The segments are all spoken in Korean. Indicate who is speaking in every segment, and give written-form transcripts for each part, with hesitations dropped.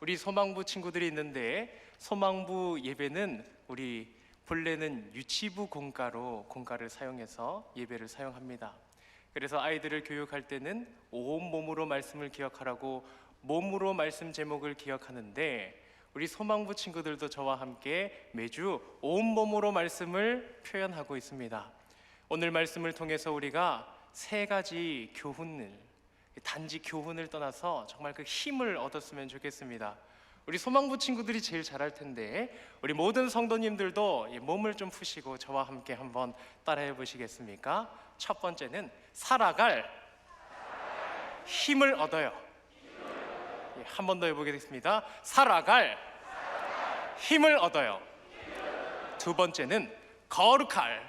Speaker 1: 우리 소망부 친구들이 있는데, 소망부 예배는 우리 본래는 유치부 공가를 사용해서 예배를 사용합니다. 그래서 아이들을 교육할 때는 온 몸으로 말씀을 기억하라고 몸으로 말씀 제목을 기억하는데, 우리 소망부 친구들도 저와 함께 매주 온몸으로 말씀을 표현하고 있습니다. 오늘 말씀을 통해서 우리가 세 가지 교훈을, 단지 교훈을 떠나서 정말 그 힘을 얻었으면 좋겠습니다. 우리 소망부 친구들이 제일 잘할 텐데, 우리 모든 성도님들도 몸을 좀 푸시고 저와 함께 한번 따라해 보시겠습니까? 첫 번째는 살아갈 힘을 얻어요. 한 번 더 해보겠습니다. 살아갈 힘을 얻어요. 두 번째는 거룩할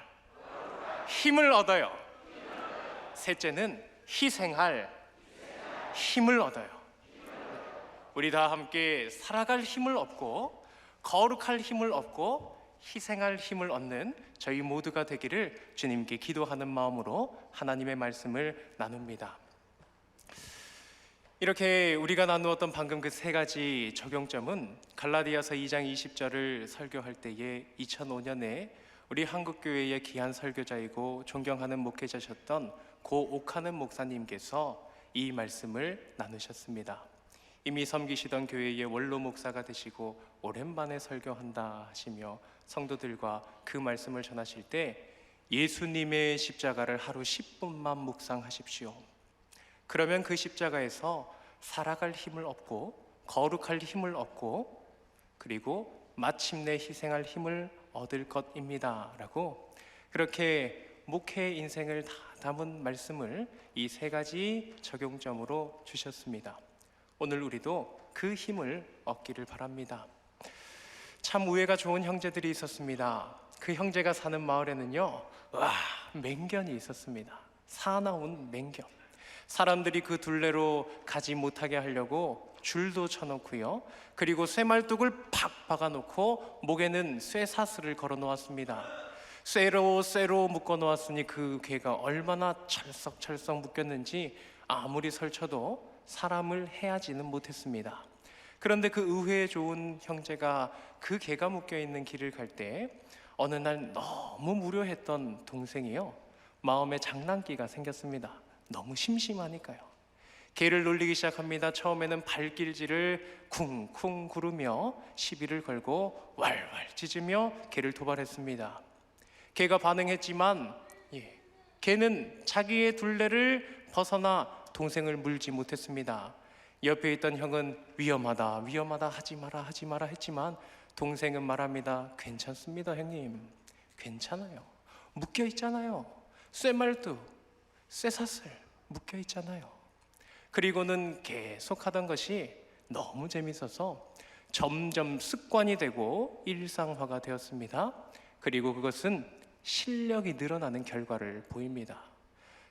Speaker 1: 힘을 얻어요. 셋째는 희생할 힘을 얻어요. 우리 다 함께 살아갈 힘을 얻고 거룩할 힘을 얻고 희생할 힘을 얻는 저희 모두가 되기를 주님께 기도하는 마음으로 하나님의 말씀을 나눕니다. 이렇게 우리가 나누었던 방금 그 세 가지 적용점은 갈라디아서 2장 20절을 설교할 때에 2005년에 우리 한국교회의 귀한 설교자이고 존경하는 목회자셨던 고 옥하는 목사님께서 이 말씀을 나누셨습니다. 이미 섬기시던 교회의 원로 목사가 되시고 오랜만에 설교한다 하시며 성도들과 그 말씀을 전하실 때 예수님의 십자가를 하루 10분만 묵상하십시오. 그러면 그 십자가에서 살아갈 힘을 얻고 거룩할 힘을 얻고 그리고 마침내 희생할 힘을 얻을 것입니다 라고, 그렇게 목회 인생을 다 담은 말씀을 이 세 가지 적용점으로 주셨습니다. 오늘 우리도 그 힘을 얻기를 바랍니다. 참 우애가 좋은 형제들이 있었습니다. 그 형제가 사는 마을에는요, 맹견이 있었습니다. 사나운 맹견. 사람들이 그 둘레로 가지 못하게 하려고 줄도 쳐놓고요, 그리고 쇠말뚝을 팍 박아놓고 목에는 쇠사슬을 걸어 놓았습니다. 쇠로 묶어 놓았으니 그 괴가 얼마나 철썩철썩 묶였는지 아무리 설쳐도 사람을 해하지는 못했습니다. 그런데 그 의회 좋은 형제가 그 개가 묶여있는 길을 갈 때 어느 날 너무 무료했던 동생이요, 마음에 장난기가 생겼습니다. 너무 심심하니까요. 개를 놀리기 시작합니다. 처음에는 발길질을 쿵쿵 구르며 시비를 걸고 왈왈 짖으며 개를 도발했습니다. 개가 반응했지만 개는 자기의 둘레를 벗어나 동생을 물지 못했습니다. 옆에 있던 형은 위험하다 하지 마라 했지만 동생은 말합니다. 괜찮습니다 형님, 괜찮아요. 묶여 있잖아요. 쇠말뚝, 쇠사슬 묶여 있잖아요. 그리고는 계속 하던 것이 너무 재밌어서 점점 습관이 되고 일상화가 되었습니다. 그리고 그것은 실력이 늘어나는 결과를 보입니다.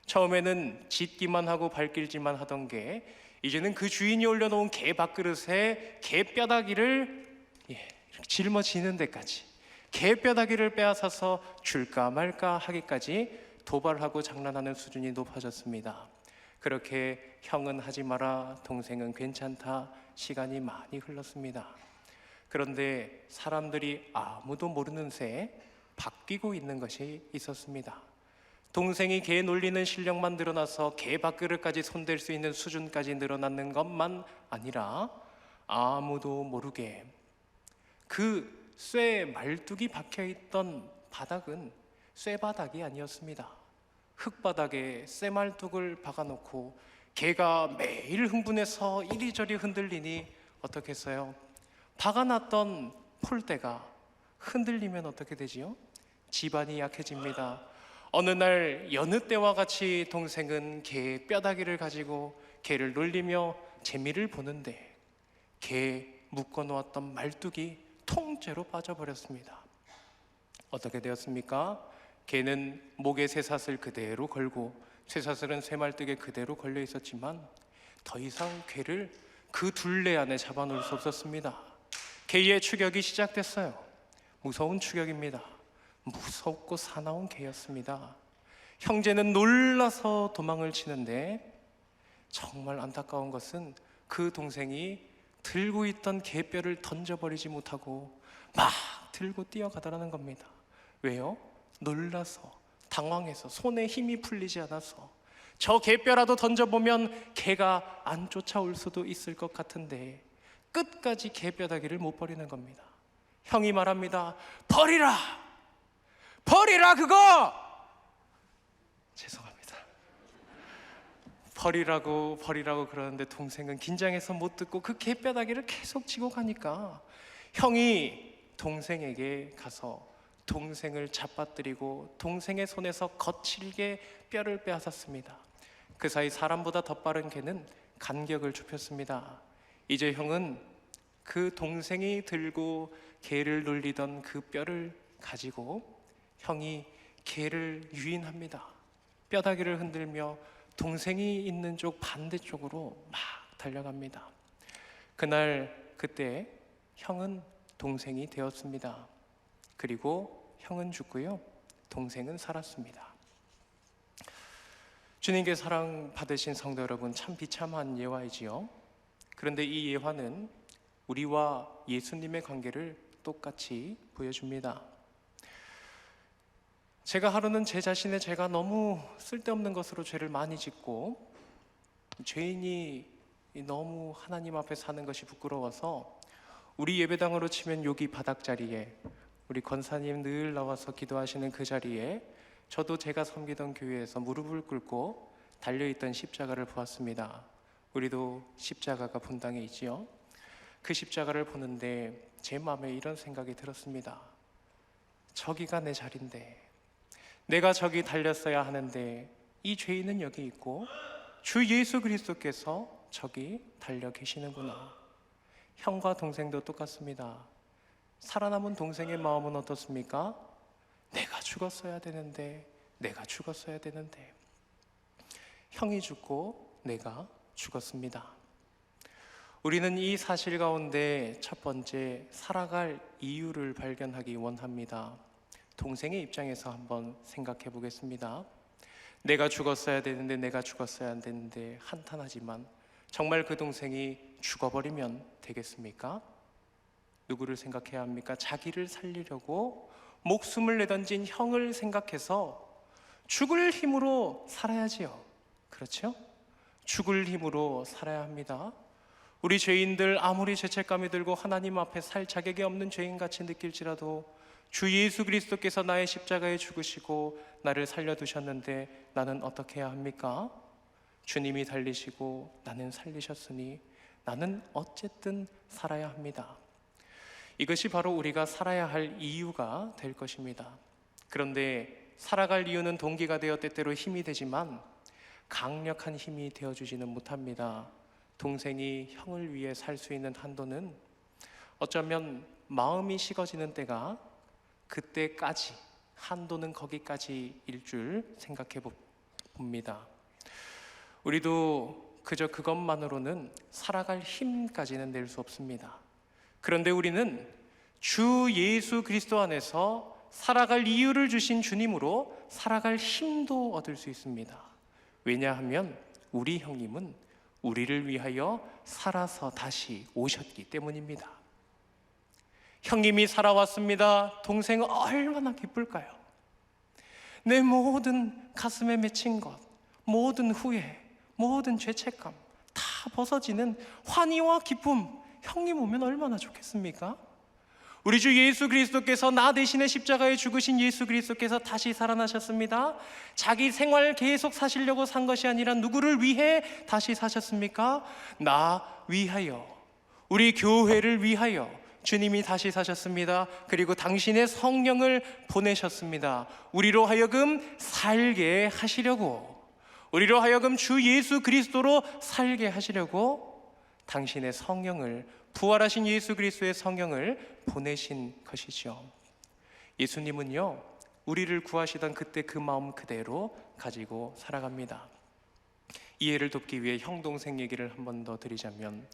Speaker 1: 처음에는 짖기만 하고 발길질만 하던 게 이제는 그 주인이 올려놓은 개 밥그릇에 개 뼈다귀를 짊어지는 데까지, 개 뼈다귀를 빼앗아서 줄까 말까 하기까지 도발하고 장난하는 수준이 높아졌습니다. 그렇게 형은 하지 마라, 동생은 괜찮다, 시간이 많이 흘렀습니다. 그런데 사람들이 아무도 모르는 새에 바뀌고 있는 것이 있었습니다. 동생이 개 놀리는 실력만 늘어나서 개 밥그릇까지 손댈 수 있는 수준까지 늘어나는 것만 아니라 아무도 모르게 그 쇠 말뚝이 박혀있던 바닥은 쇠바닥이 아니었습니다. 흙바닥에 쇠말뚝을 박아놓고 개가 매일 흥분해서 이리저리 흔들리니 어떻게 했어요? 박아놨던 폴대가 흔들리면 어떻게 되지요? 집안이 약해집니다. 어느 날 여느 때와 같이 동생은 개의 뼈다귀를 가지고 개를 놀리며 재미를 보는데 개 묶어놓았던 말뚝이 통째로 빠져버렸습니다. 어떻게 되었습니까? 개는 목에 쇠사슬 그대로 걸고 쇠사슬은 쇠말뚝에 그대로 걸려 있었지만 더 이상 개를 그 둘레 안에 잡아놓을 수 없었습니다. 개의 추격이 시작됐어요. 무서운 추격입니다. 무섭고 사나운 개였습니다. 형제는 놀라서 도망을 치는데 정말 안타까운 것은 그 동생이 들고 있던 개뼈를 던져버리지 못하고 막 들고 뛰어가더라는 겁니다. 왜요? 놀라서, 당황해서, 손에 힘이 풀리지 않아서. 저 개뼈라도 던져보면 개가 안 쫓아올 수도 있을 것 같은데 끝까지 개뼈다귀를 못 버리는 겁니다. 형이 말합니다. 버리라! 버리라 그거! 죄송합니다. 버리라고 그러는데 동생은 긴장해서 못 듣고 그 개뼈다귀를 계속 쥐고 가니까 형이 동생에게 가서 동생을 잡아뜨리고 동생의 손에서 거칠게 뼈를 빼앗았습니다. 그 사이 사람보다 더 빠른 개는 간격을 좁혔습니다. 이제 형은 그 동생이 들고 개를 놀리던 그 뼈를 가지고 형이 개를 유인합니다. 뼈다귀를 흔들며 동생이 있는 쪽 반대쪽으로 막 달려갑니다. 그때 형은 동생이 되었습니다. 그리고 형은 죽고요, 동생은 살았습니다. 주님께 사랑받으신 성도 여러분, 참 비참한 예화이지요. 그런데 이 예화는 우리와 예수님의 관계를 똑같이 보여줍니다. 제가 하루는 제 자신의 제가 너무 쓸데없는 것으로 죄를 많이 짓고 죄인이 너무 하나님 앞에 사는 것이 부끄러워서 우리 예배당으로 치면 여기 바닥자리에 우리 권사님 늘 나와서 기도하시는 그 자리에 저도 제가 섬기던 교회에서 무릎을 꿇고 달려있던 십자가를 보았습니다. 우리도 십자가가 본당에 있지요. 그 십자가를 보는데 제 마음에 이런 생각이 들었습니다. 저기가 내 자리인데, 내가 저기 달렸어야 하는데 이 죄인은 여기 있고 주 예수 그리스도께서 저기 달려 계시는구나. 형과 동생도 똑같습니다. 살아남은 동생의 마음은 어떻습니까? 내가 죽었어야 되는데, 내가 죽었어야 되는데. 형이 죽고 내가 죽었습니다. 우리는 이 사실 가운데 첫 번째, 살아갈 이유를 발견하기 원합니다. 동생의 입장에서 한번 생각해 보겠습니다. 내가 죽었어야 되는데, 내가 죽었어야 되는데 한탄하지만 정말 그 동생이 죽어버리면 되겠습니까? 누구를 생각해야 합니까? 자기를 살리려고 목숨을 내던진 형을 생각해서 죽을 힘으로 살아야지요. 그렇죠? 죽을 힘으로 살아야 합니다. 우리 죄인들 아무리 죄책감이 들고 하나님 앞에 살 자격이 없는 죄인같이 느낄지라도 주 예수 그리스도께서 나의 십자가에 죽으시고 나를 살려두셨는데 나는 어떻게 해야 합니까? 주님이 달리시고 나는 살리셨으니 나는 어쨌든 살아야 합니다. 이것이 바로 우리가 살아야 할 이유가 될 것입니다. 그런데 살아갈 이유는 동기가 되어 때때로 힘이 되지만 강력한 힘이 되어주지는 못합니다. 동생이 형을 위해 살 수 있는 한도는 어쩌면 마음이 식어지는 때가 그때까지, 한도는 거기까지일 줄 생각해 봅니다. 우리도 그저 그것만으로는 살아갈 힘까지는 낼 수 없습니다. 그런데 우리는 주 예수 그리스도 안에서 살아갈 이유를 주신 주님으로 살아갈 힘도 얻을 수 있습니다. 왜냐하면 우리 형님은 우리를 위하여 살아서 다시 오셨기 때문입니다. 형님이 살아왔습니다. 동생은 얼마나 기쁠까요? 내 모든 가슴에 맺힌 것, 모든 후회, 모든 죄책감 다 벗어지는 환희와 기쁨, 형님 오면 얼마나 좋겠습니까? 우리 주 예수 그리스도께서 나 대신에 십자가에 죽으신 예수 그리스도께서 다시 살아나셨습니다. 자기 생활 계속 사시려고 산 것이 아니라 누구를 위해 다시 사셨습니까? 나 위하여, 우리 교회를 위하여 주님이 다시 사셨습니다. 그리고 당신의 성령을 보내셨습니다. 우리로 하여금 살게 하시려고, 우리로 하여금 주 예수 그리스도로 살게 하시려고 당신의 성령을, 부활하신 예수 그리스도의 성령을 보내신 것이죠. 예수님은요, 우리를 구하시던 그때 그 마음 그대로 가지고 살아갑니다. 이해를 돕기 위해 형 동생 얘기를 한 번 더 드리자면,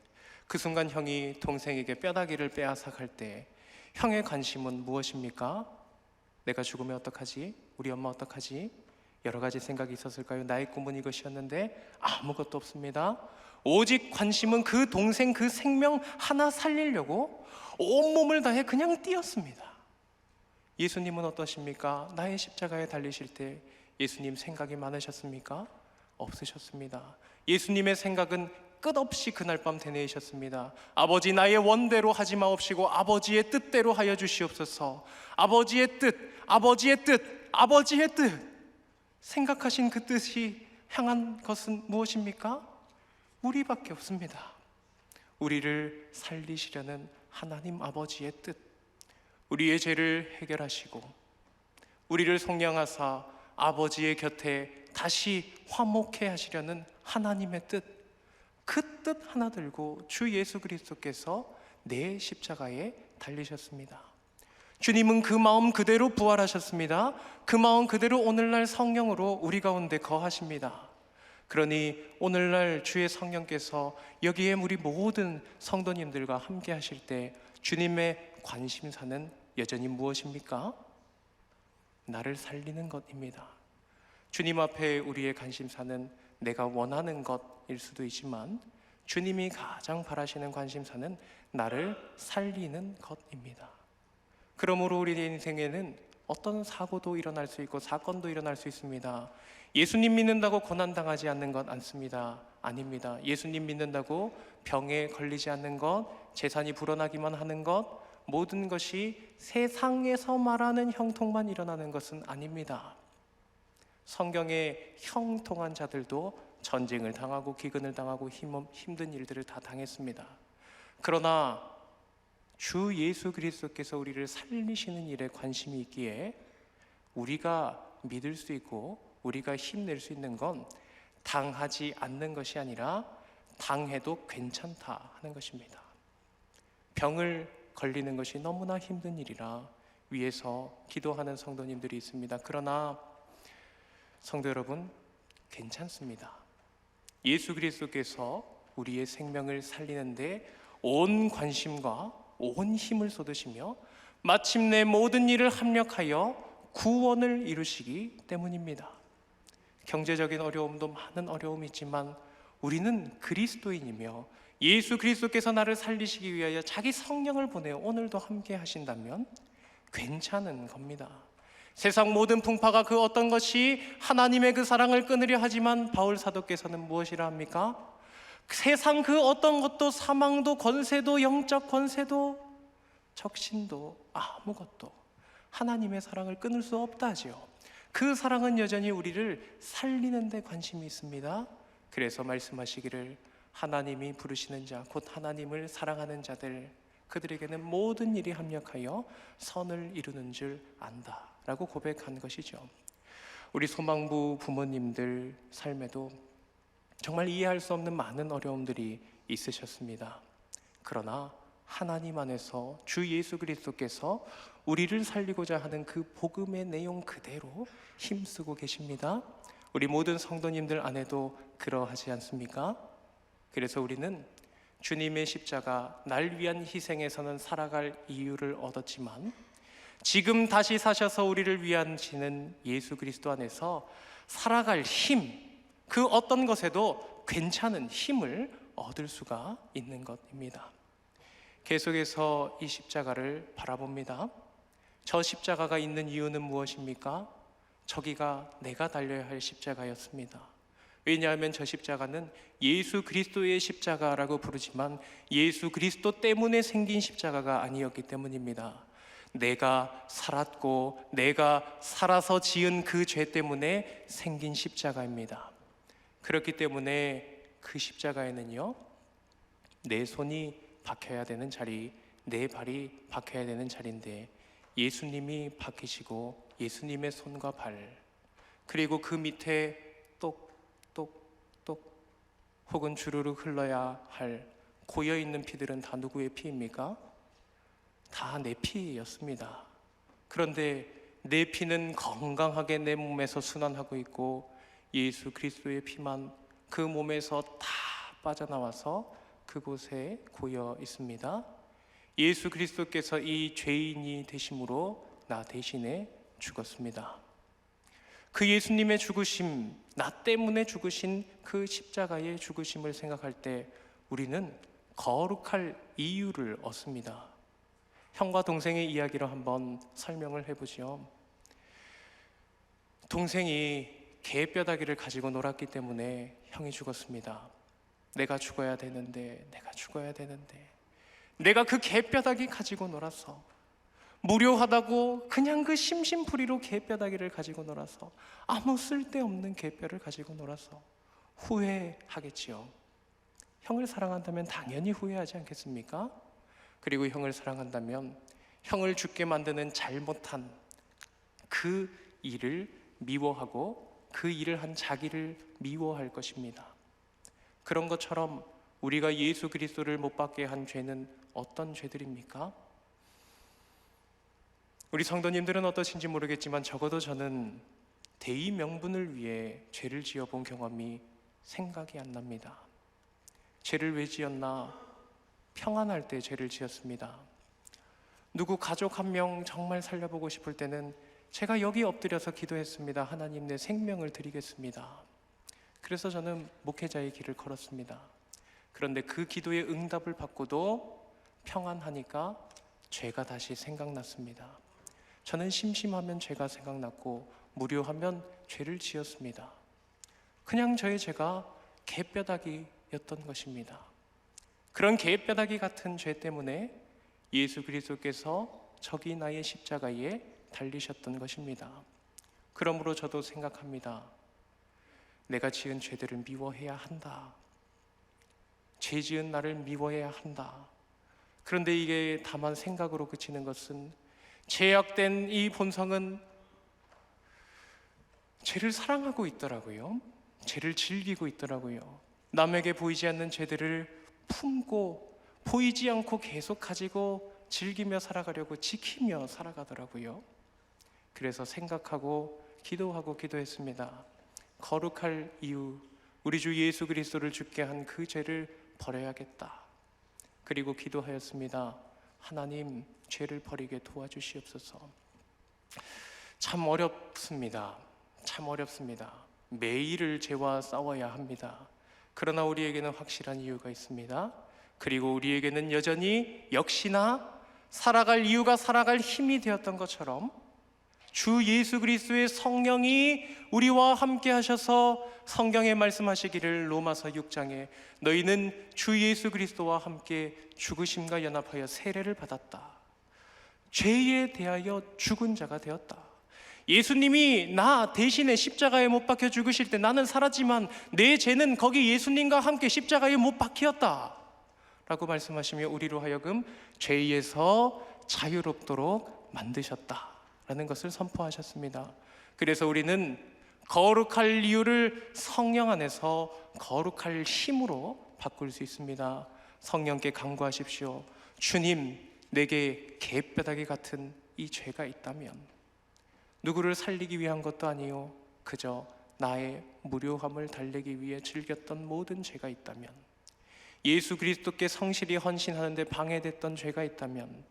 Speaker 1: 그 순간 형이 동생에게 뼈다귀를 빼앗아 갈 때 형의 관심은 무엇입니까? 내가 죽으면 어떡하지? 우리 엄마 어떡하지? 여러 가지 생각이 있었을까요? 나의 꿈은 이것이었는데 아무것도 없습니다. 오직 관심은 그 동생 그 생명 하나 살리려고 온몸을 다해 그냥 뛰었습니다. 예수님은 어떠십니까? 나의 십자가에 달리실 때 예수님 생각이 많으셨습니까? 없으셨습니다. 예수님의 생각은 끝없이 그날 밤 되뇌이셨습니다. 아버지, 나의 원대로 하지 마옵시고 아버지의 뜻대로 하여 주시옵소서. 아버지의 뜻, 아버지의 뜻, 아버지의 뜻. 생각하신 그 뜻이 향한 것은 무엇입니까? 우리밖에 없습니다. 우리를 살리시려는 하나님 아버지의 뜻, 우리의 죄를 해결하시고 우리를 속량하사 아버지의 곁에 다시 화목해 하시려는 하나님의 뜻, 그 뜻 하나 들고 주 예수 그리스도께서 내 십자가에 달리셨습니다. 주님은 그 마음 그대로 부활하셨습니다. 그 마음 그대로 오늘날 성령으로 우리 가운데 거하십니다. 그러니 오늘날 주의 성령께서 여기에 우리 모든 성도님들과 함께 하실 때 주님의 관심사는 여전히 무엇입니까? 나를 살리는 것입니다. 주님 앞에 우리의 관심사는 내가 원하는 것일 수도 있지만 주님이 가장 바라시는 관심사는 나를 살리는 것입니다. 그러므로 우리의 인생에는 어떤 사고도 일어날 수 있고 사건도 일어날 수 있습니다. 예수님 믿는다고 고난당하지 않는 것 않습니다. 아닙니다. 예수님 믿는다고 병에 걸리지 않는 것, 재산이 불어나기만 하는 것, 모든 것이 세상에서 말하는 형통만 일어나는 것은 아닙니다. 성경에 형통한 자들도 전쟁을 당하고 기근을 당하고 힘든 일들을 다 당했습니다. 그러나 주 예수 그리스도께서 우리를 살리시는 일에 관심이 있기에 우리가 믿을 수 있고 우리가 힘낼 수 있는 건 당하지 않는 것이 아니라 당해도 괜찮다 하는 것입니다. 병을 걸리는 것이 너무나 힘든 일이라 위에서 기도하는 성도님들이 있습니다. 그러나 성도 여러분, 괜찮습니다. 예수 그리스도께서 우리의 생명을 살리는데 온 관심과 온 힘을 쏟으시며 마침내 모든 일을 합력하여 구원을 이루시기 때문입니다. 경제적인 어려움도 많은 어려움이 있지만 우리는 그리스도인이며 예수 그리스도께서 나를 살리시기 위하여 자기 성령을 보내어 오늘도 함께 하신다면 괜찮은 겁니다. 세상 모든 풍파가 그 어떤 것이 하나님의 그 사랑을 끊으려 하지만 바울 사도께서는 무엇이라 합니까? 세상 그 어떤 것도 사망도 권세도 영적 권세도 적신도 아무것도 하나님의 사랑을 끊을 수 없다 하지요. 그 사랑은 여전히 우리를 살리는 데 관심이 있습니다. 그래서 말씀하시기를 하나님이 부르시는 자 곧 하나님을 사랑하는 자들 그들에게는 모든 일이 합력하여 선을 이루는 줄 안다 라고 고백한 것이죠. 우리 소망부 부모님들 삶에도 정말 이해할 수 없는 많은 어려움들이 있으셨습니다. 그러나 하나님 안에서 주 예수 그리스도께서 우리를 살리고자 하는 그 복음의 내용 그대로 힘쓰고 계십니다. 우리 모든 성도님들 안에도 그러하지 않습니까? 그래서 우리는 주님의 십자가 날 위한 희생에서는 살아갈 이유를 얻었지만 지금 다시 사셔서 우리를 위하시는 예수 그리스도 안에서 살아갈 힘, 그 어떤 것에도 괜찮은 힘을 얻을 수가 있는 것입니다. 계속해서 이 십자가를 바라봅니다. 저 십자가가 있는 이유는 무엇입니까? 저기가 내가 달려야 할 십자가였습니다. 왜냐하면 저 십자가는 예수 그리스도의 십자가라고 부르지만 예수 그리스도 때문에 생긴 십자가가 아니었기 때문입니다. 내가 살았고 내가 살아서 지은 그 죄 때문에 생긴 십자가입니다. 그렇기 때문에 그 십자가에는요, 내 손이 박혀야 되는 자리, 내 발이 박혀야 되는 자리인데 예수님이 박히시고 예수님의 손과 발, 그리고 그 밑에 똑똑똑 혹은 주르륵 흘러야 할 고여있는 피들은 다 누구의 피입니까? 다 내 피였습니다. 그런데 내 피는 건강하게 내 몸에서 순환하고 있고 예수 그리스도의 피만 그 몸에서 다 빠져나와서 그곳에 고여 있습니다. 예수 그리스도께서 이 죄인이 되심으로 나 대신에 죽었습니다. 그 예수님의 죽으심, 나 때문에 죽으신 그 십자가의 죽으심을 생각할 때 우리는 거룩할 이유를 얻습니다. 형과 동생의 이야기로 한번 설명을 해보죠. 동생이 개뼈다귀를 가지고 놀았기 때문에 형이 죽었습니다. 내가 죽어야 되는데, 내가 그 개뼈다귀 가지고 놀아서, 무료하다고 그냥 그 심심풀이로 개뼈다귀를 가지고 놀아서, 아무 쓸데없는 개뼈를 가지고 놀아서 후회하겠지요. 형을 사랑한다면 당연히 후회하지 않겠습니까? 그리고 형을 사랑한다면 형을 죽게 만드는 잘못한 그 일을 미워하고 그 일을 한 자기를 미워할 것입니다. 그런 것처럼 우리가 예수 그리스도를 못 받게 한 죄는 어떤 죄들입니까? 우리 성도님들은 어떠신지 모르겠지만 적어도 저는 대의 명분을 위해 죄를 지어본 경험이 생각이 안 납니다. 죄를 왜 지었나? 평안할 때 죄를 지었습니다. 누구 가족 한 명 정말 살려보고 싶을 때는 제가 여기 엎드려서 기도했습니다. 하나님, 내 생명을 드리겠습니다. 그래서 저는 목회자의 길을 걸었습니다. 그런데 그 기도의 응답을 받고도 평안하니까 죄가 다시 생각났습니다. 저는 심심하면 죄가 생각났고 무료하면 죄를 지었습니다. 그냥 저의 죄가 개뼈다귀였던 것입니다. 그런 개뼈다귀 같은 죄 때문에 예수 그리스도께서 저기 나의 십자가에 달리셨던 것입니다. 그러므로 저도 생각합니다. 내가 지은 죄들을 미워해야 한다. 죄 지은 나를 미워해야 한다. 그런데 이게 다만 생각으로 그치는 것은 죄악된 이 본성은 죄를 사랑하고 있더라고요. 죄를 즐기고 있더라고요. 남에게 보이지 않는 죄들을 품고 보이지 않고 계속 가지고 즐기며 살아가려고 지키며 살아가더라고요. 그래서 생각하고 기도했습니다. 거룩할 이유, 우리 주 예수 그리스도를 죽게 한 그 죄를 버려야겠다. 그리고 기도하였습니다. 하나님, 죄를 버리게 도와주시옵소서. 참 어렵습니다. 매일을 죄와 싸워야 합니다. 그러나 우리에게는 확실한 이유가 있습니다. 그리고 우리에게는 여전히 역시나 살아갈 이유가, 살아갈 힘이 되었던 것처럼 주 예수 그리스도의 성령이 우리와 함께 하셔서 성경에 말씀하시기를, 로마서 6장에 너희는 주 예수 그리스도와 함께 죽으심과 연합하여 세례를 받았다. 죄에 대하여 죽은 자가 되었다. 예수님이 나 대신에 십자가에 못 박혀 죽으실 때 나는 살았지만 내 죄는 거기 예수님과 함께 십자가에 못 박혔다 라고 말씀하시며 우리로 하여금 죄에서 자유롭도록 만드셨다 라는 것을 선포하셨습니다. 그래서 우리는 거룩할 이유를 성령 안에서 거룩할 힘으로 바꿀 수 있습니다. 성령께 간구하십시오. 주님, 내게 개뼈다귀 같은 이 죄가 있다면, 누구를 살리기 위한 것도 아니요 그저 나의 무료함을 달래기 위해 즐겼던 모든 죄가 있다면, 예수 그리스도께 성실히 헌신하는데 방해됐던 죄가 있다면,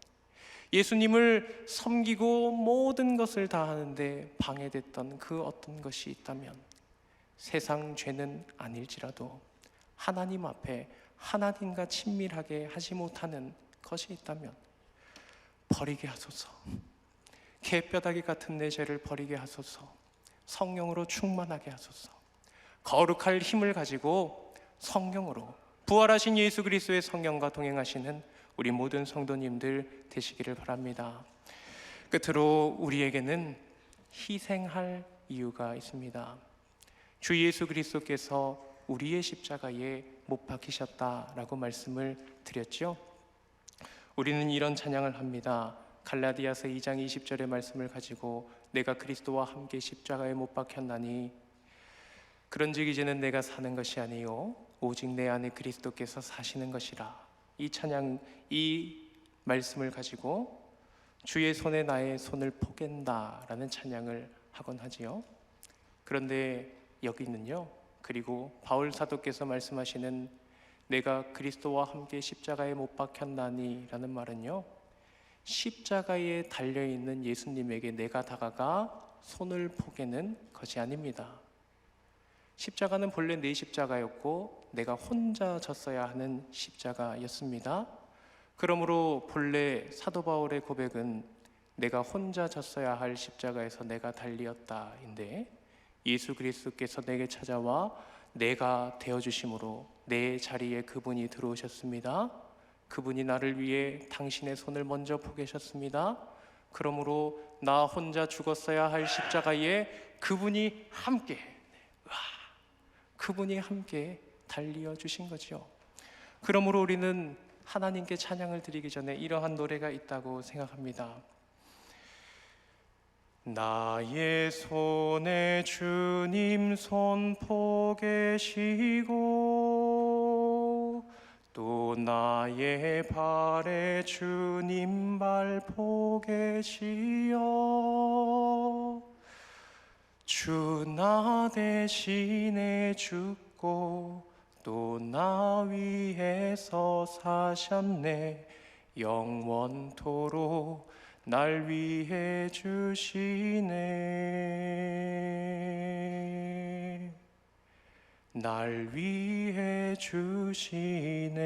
Speaker 1: 예수님을 섬기고 모든 것을 다 하는데 방해됐던 그 어떤 것이 있다면, 세상 죄는 아닐지라도 하나님 앞에 하나님과 친밀하게 하지 못하는 것이 있다면 버리게 하소서. 개뼈다귀 같은 내 죄를 버리게 하소서. 성령으로 충만하게 하소서. 거룩할 힘을 가지고 성령으로, 부활하신 예수 그리스도의 성령과 동행하시는 우리 모든 성도님들 되시기를 바랍니다. 끝으로 우리에게는 희생할 이유가 있습니다. 주 예수 그리스도께서 우리의 십자가에 못 박히셨다라고 말씀을 드렸죠. 우리는 이런 찬양을 합니다. 갈라디아서 2장 20절의 말씀을 가지고 내가 그리스도와 함께 십자가에 못 박혔나니 그런즉 이제는 내가 사는 것이 아니요 오직 내 안에 그리스도께서 사시는 것이라. 이 찬양, 이 말씀을 가지고 주의 손에 나의 손을 포갠다 라는 찬양을 하곤 하지요. 그런데 여기는요, 그리고 바울 사도께서 말씀하시는 내가 그리스도와 함께 십자가에 못 박혔나니 라는 말은요, 십자가에 달려있는 예수님에게 내가 다가가 손을 포개는 것이 아닙니다. 십자가는 본래 내 십자가였고 내가 혼자 졌어야 하는 십자가였습니다. 그러므로 본래 사도 바울의 고백은 내가 혼자 졌어야 할 십자가에서 내가 달리었다인데, 예수 그리스도께서 내게 찾아와 내가 되어주심으로 내 자리에 그분이 들어오셨습니다. 그분이 나를 위해 당신의 손을 먼저 포개셨습니다. 그러므로 나 혼자 죽었어야 할 십자가에 그분이 함께 달리어 주신 거죠. 그러므로 우리는 하나님께 찬양을 드리기 전에 이러한 노래가 있다고 생각합니다. 나의 손에 주님 손 포개시고 또 나의 발에 주님 발 포개시어 주 나 대신에 죽고 또 나 위해서 사셨네. 영원토록 날 위해 주시네. 날 위해 주시네.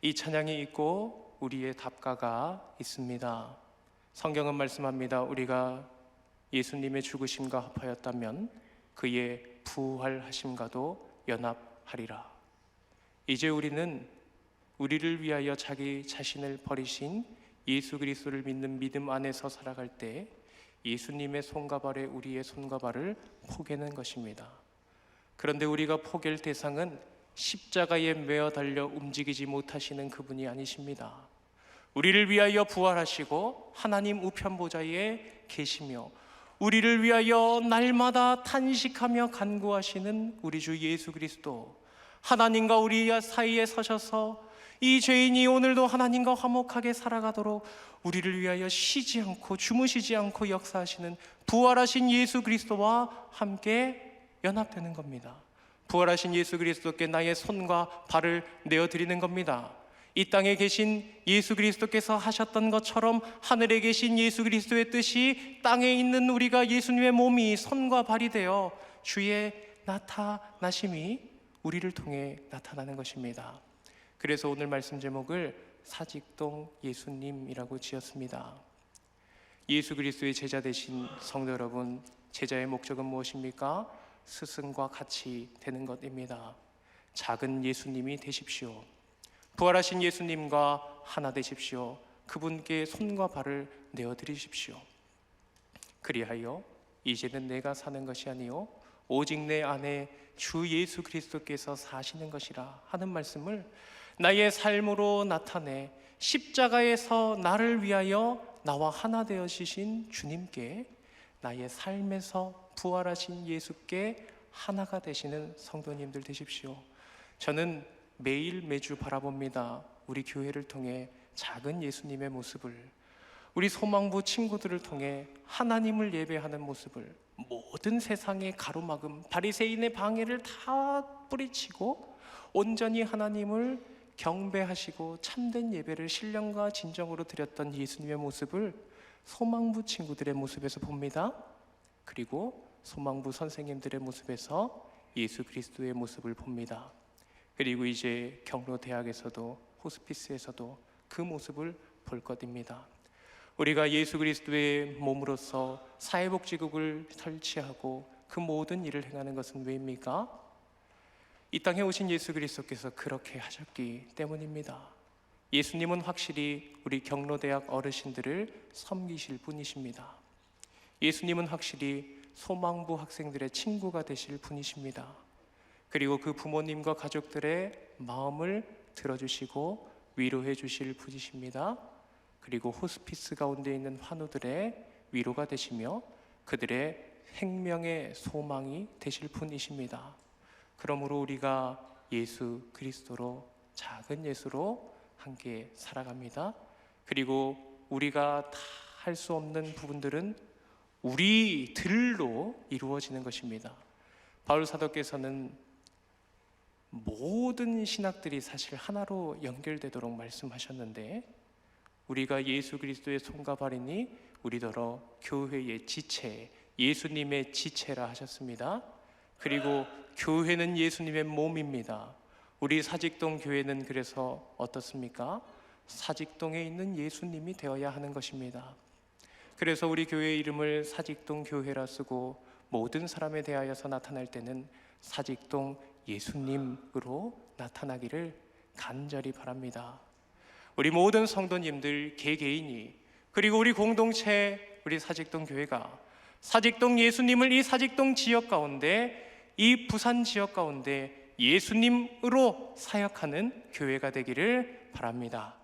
Speaker 1: 이 찬양이 있고 우리의 답가가 있습니다. 성경은 말씀합니다. 우리가 예수님의 죽으심과 합하였다면 그의 부활하심과도 연합하리라. 이제 우리는 우리를 위하여 자기 자신을 버리신 예수 그리스도를 믿는 믿음 안에서 살아갈 때 예수님의 손과 발에 우리의 손과 발을 포개는 것입니다. 그런데 우리가 포갤 대상은 십자가에 매어 달려 움직이지 못하시는 그분이 아니십니다. 우리를 위하여 부활하시고 하나님 우편 보좌에 계시며 우리를 위하여 날마다 탄식하며 간구하시는 우리 주 예수 그리스도, 하나님과 우리 사이에 서셔서 이 죄인이 오늘도 하나님과 화목하게 살아가도록 우리를 위하여 쉬지 않고 주무시지 않고 역사하시는 부활하신 예수 그리스도와 함께 연합되는 겁니다. 부활하신 예수 그리스도께 나의 손과 발을 내어드리는 겁니다. 이 땅에 계신 예수 그리스도께서 하셨던 것처럼 하늘에 계신 예수 그리스도의 뜻이 땅에 있는 우리가 예수님의 몸이 손과 발이 되어 주의 나타나심이 우리를 통해 나타나는 것입니다. 그래서 오늘 말씀 제목을 사직동 예수님이라고 지었습니다. 예수 그리스도의 제자 되신 성도 여러분, 제자의 목적은 무엇입니까? 스승과 같이 되는 것입니다. 작은 예수님이 되십시오. 부활하신 예수님과 하나 되십시오. 그분께 손과 발을 내어드리십시오. 그리하여 이제는 내가 사는 것이 아니요 오직 내 안에 주 예수 그리스도께서 사시는 것이라 하는 말씀을 나의 삶으로 나타내 십자가에서 나를 위하여 나와 하나 되어지신 주님께, 나의 삶에서 부활하신 예수께 하나가 되시는 성도님들 되십시오. 저는 매일 매주 바라봅니다. 우리 교회를 통해 작은 예수님의 모습을, 우리 소망부 친구들을 통해 하나님을 예배하는 모습을, 모든 세상의 가로막음 바리새인의 방해를 다 뿌리치고 온전히 하나님을 경배하시고 참된 예배를 신령과 진정으로 드렸던 예수님의 모습을 소망부 친구들의 모습에서 봅니다. 그리고 소망부 선생님들의 모습에서 예수 그리스도의 모습을 봅니다. 그리고 이제 경로대학에서도 호스피스에서도 그 모습을 볼 것입니다. 우리가 예수 그리스도의 몸으로서 사회복지국을 설치하고 그 모든 일을 행하는 것은 왜입니까? 이 땅에 오신 예수 그리스도께서 그렇게 하셨기 때문입니다. 예수님은 확실히 우리 경로대학 어르신들을 섬기실 분이십니다. 예수님은 확실히 소망부 학생들의 친구가 되실 분이십니다. 그리고 그 부모님과 가족들의 마음을 들어주시고 위로해 주실 분이십니다. 그리고 호스피스 가운데 있는 환우들의 위로가 되시며 그들의 생명의 소망이 되실 분이십니다. 그러므로 우리가 예수 그리스도로, 작은 예수로 함께 살아갑니다. 그리고 우리가 다 할 수 없는 부분들은 우리들로 이루어지는 것입니다. 바울 사도께서는 모든 신학들이 사실 하나로 연결되도록 말씀하셨는데 우리가 예수 그리스도의 손과 발이니 우리더러 교회의 지체, 예수님의 지체라 하셨습니다. 그리고 교회는 예수님의 몸입니다. 우리 사직동 교회는 그래서 어떻습니까? 사직동에 있는 예수님이 되어야 하는 것입니다. 그래서 우리 교회의 이름을 사직동 교회라 쓰고 모든 사람에 대하여서 나타날 때는 사직동 예수님으로 나타나기를 간절히 바랍니다. 우리 모든 성도님들 개개인이, 그리고 우리 공동체, 우리 사직동 교회가 사직동 예수님을 이 사직동 지역 가운데, 이 부산 지역 가운데 예수님으로 사역하는 교회가 되기를 바랍니다.